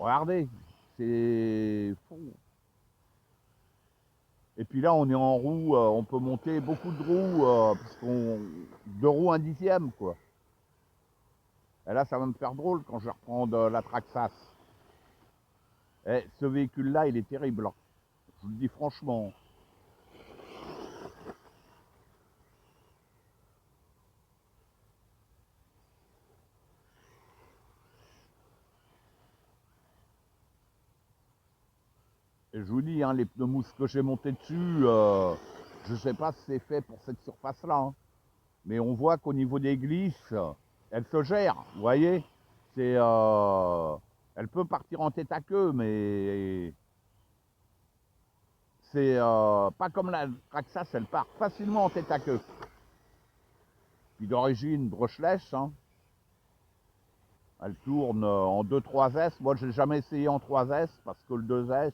Regardez, c'est fou. Et puis là, on est en roue, on peut monter beaucoup de roues, parce qu'on 2 roues 1/10, quoi. Et là, ça va me faire drôle quand je vais reprendre la Traxas. Et ce véhicule-là, il est terrible, hein. Je vous le dis franchement. Et je vous dis, hein, les pneus mousse que j'ai montés dessus, je sais pas si c'est fait pour cette surface-là, hein. Mais on voit qu'au niveau des glisses, elle se gère, vous voyez. C'est, elle peut partir en tête à queue, mais c'est pas comme la Traxas, elle part facilement en tête à queue. Puis d'origine brushless, hein. Elle tourne en 2-3S. Moi, je n'ai jamais essayé en 3S parce que le 2S,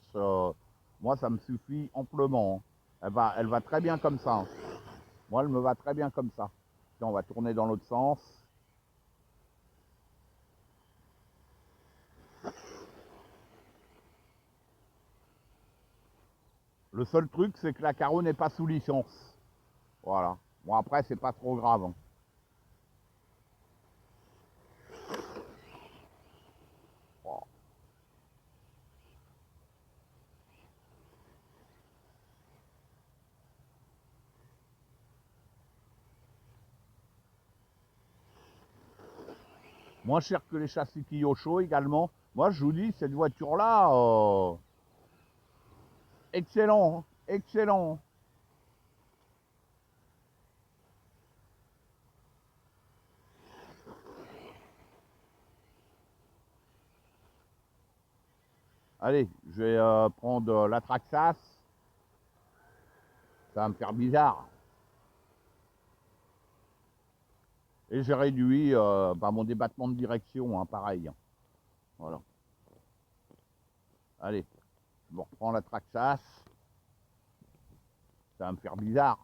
moi, ça me suffit amplement. Elle va très bien comme ça. Moi, elle me va très bien comme ça. Puis on va tourner dans l'autre sens. Le seul truc, c'est que la carreau n'est pas sous licence. Voilà. Bon, après, c'est pas trop grave, hein. Bon. Moins cher que les châssis Kyosho également. Moi, je vous dis, cette voiture-là, excellent, hein, excellent. Allez, je vais prendre la Traxas. Ça va me faire bizarre. Et j'ai réduit mon débattement de direction, hein, pareil. Voilà. Allez, je me reprends la Traxas. Ça va me faire bizarre.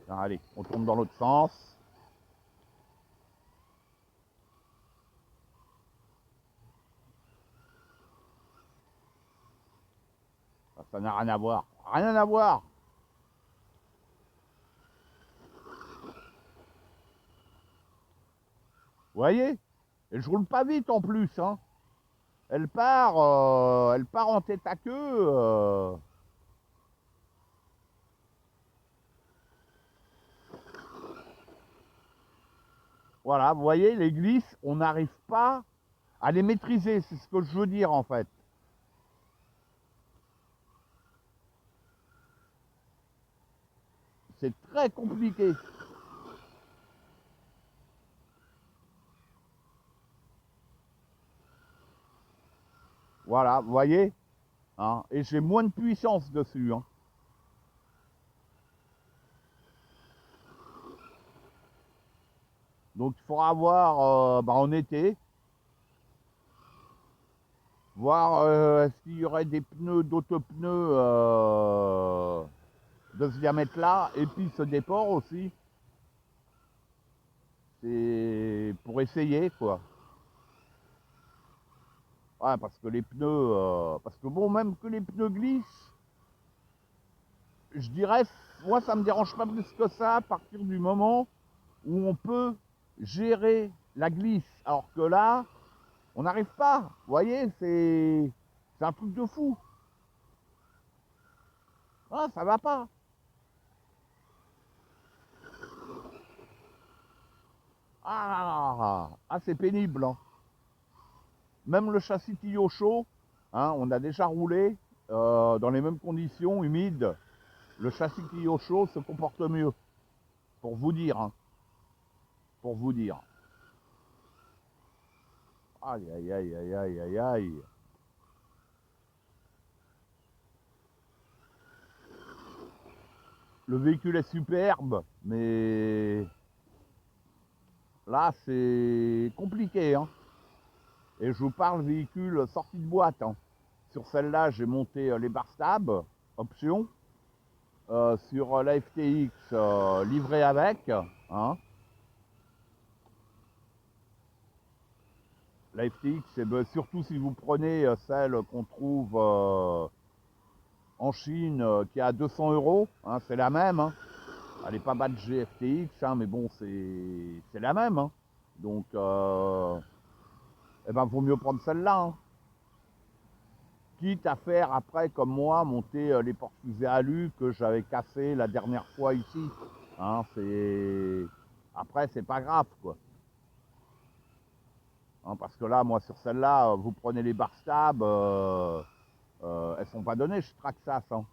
Allez, on tourne dans l'autre sens. Ça n'a rien à voir. Rien à voir. Vous voyez? Et je roule pas vite en plus, hein. Elle part en tête à queue. Voilà, vous voyez, les glisses, on n'arrive pas à les maîtriser, c'est ce que je veux dire en fait. C'est très compliqué. Voilà, vous voyez, hein, et j'ai moins de puissance dessus, hein. Donc il faudra voir en été, voir est-ce qu'il y aurait des pneus, d'autres pneus de ce diamètre-là, et puis ce déport aussi. C'est pour essayer, quoi. Ouais, parce que les pneus, parce que bon, même que les pneus glissent, je dirais, moi ça me dérange pas plus que ça à partir du moment où on peut gérer la glisse. Alors que là, on n'arrive pas. Vous voyez, c'est un truc de fou. Ah, ça va pas. Ah, c'est pénible, hein. Même le châssis Kyosho, hein, on a déjà roulé dans les mêmes conditions, humides. Le châssis Kyosho se comporte mieux. Pour vous dire, hein. Pour vous dire. Aïe, aïe, aïe, aïe, aïe, aïe, aïe. Le véhicule est superbe, mais là, c'est compliqué, hein. Et je vous parle véhicule sorti de boîte, hein. Sur celle-là, j'ai monté les bar stab, option. Sur la FTX, livré avec, hein. La FTX, surtout si vous prenez celle qu'on trouve en Chine, qui est à 200 €, hein, c'est la même. Hein. Elle n'est pas badgée FTX, hein, mais bon, c'est la même. Hein. Donc, eh ben, vaut mieux prendre celle-là. Hein. Quitte à faire après, comme moi, monter les porte-fusées alu que j'avais cassé la dernière fois ici. Hein, après, c'est pas grave, quoi. Hein, parce que là, moi, sur celle-là, vous prenez les bar stabs, elles sont pas données, je Traxxas. Hein.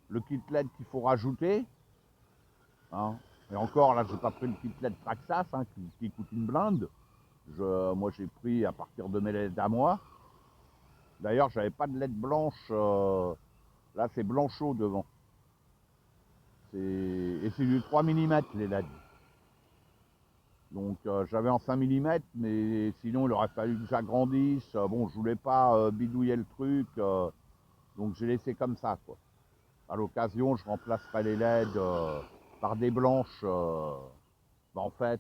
Le kit LED qu'il faut rajouter. Hein. Et encore, là, j'ai pas pris le kit LED Traxxas, hein, qui coûte une blinde. Moi, j'ai pris à partir de mes LED à moi. D'ailleurs, j'avais pas de LED blanche. Là, c'est blanchot devant. Et c'est du 3 mm les LED. Donc j'avais en 5 mm, mais sinon il aurait fallu que j'agrandisse. Bon, je voulais pas bidouiller le truc, donc j'ai laissé comme ça, quoi. À l'occasion, je remplacerai les LED par des blanches, en fait,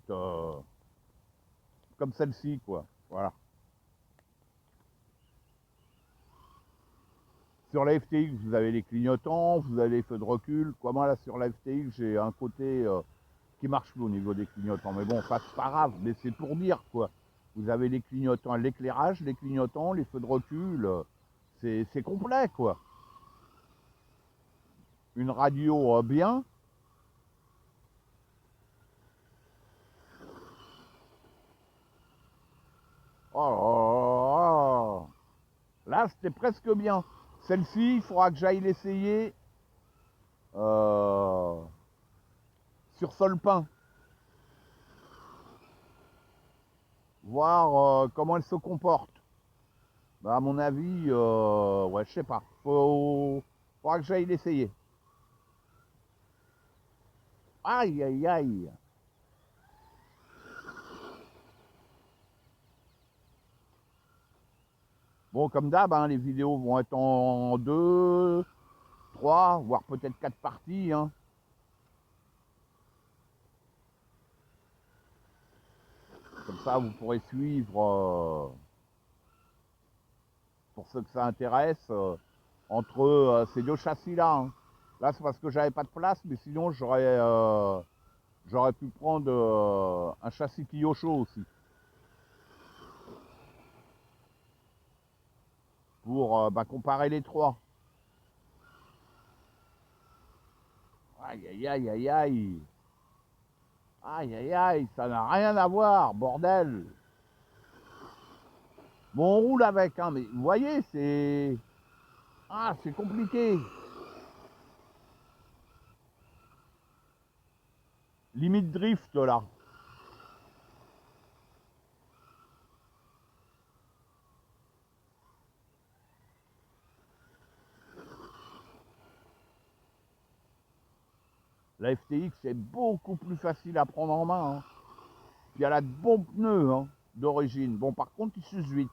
comme celle-ci, quoi. Voilà. Sur la FTX, vous avez les clignotants, vous avez les feux de recul. Quoi, moi, là, sur la FTX, j'ai un côté qui marche plus au niveau des clignotants. Mais bon, ça, c'est pas grave, mais c'est pour dire, quoi. Vous avez les clignotants, l'éclairage, les clignotants, les feux de recul. C'est complet, quoi. Une radio bien. Oh là, c'était presque bien. Celle-ci, il faudra que j'aille l'essayer sur sol peint. Voir comment elle se comporte. Bah, à mon avis, ouais, je sais pas. Faudra que j'aille l'essayer. Aïe, aïe, aïe. Bon, comme d'hab, hein, les vidéos vont être en 2, 3, voire peut-être 4 parties. Hein. Comme ça, vous pourrez suivre, pour ceux que ça intéresse, entre ces deux châssis-là. Hein. Là, c'est parce que j'avais pas de place, mais sinon, j'aurais pu prendre un châssis Kyosho aussi. Pour comparer les trois. Aïe, aïe, aïe, aïe, aïe. Aïe, aïe, aïe, ça n'a rien à voir, bordel. Bon, on roule avec, hein, mais vous voyez, c'est... Ah, c'est compliqué. Limite drift, là. La FTX est beaucoup plus facile à prendre en main. Hein. Puis elle a de bons pneus hein, d'origine. Bon, par contre, ils s'usent vite.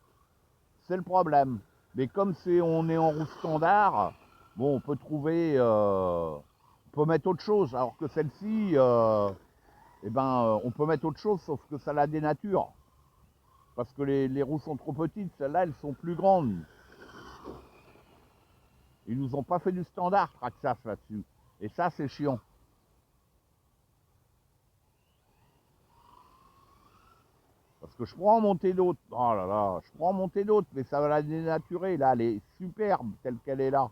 C'est le problème. Mais comme on est en roue standard, bon, on peut trouver... on peut mettre autre chose. Alors que celle-ci, on peut mettre autre chose, sauf que ça la dénature. Parce que les roues sont trop petites. Celles-là, elles sont plus grandes. Ils nous ont pas fait du standard Traxxas là-dessus. Et ça, c'est chiant. Parce que je prends en monter d'autres. Oh là là, je prends en monter d'autres, mais ça va la dénaturer. Là, elle est superbe telle qu'elle est là.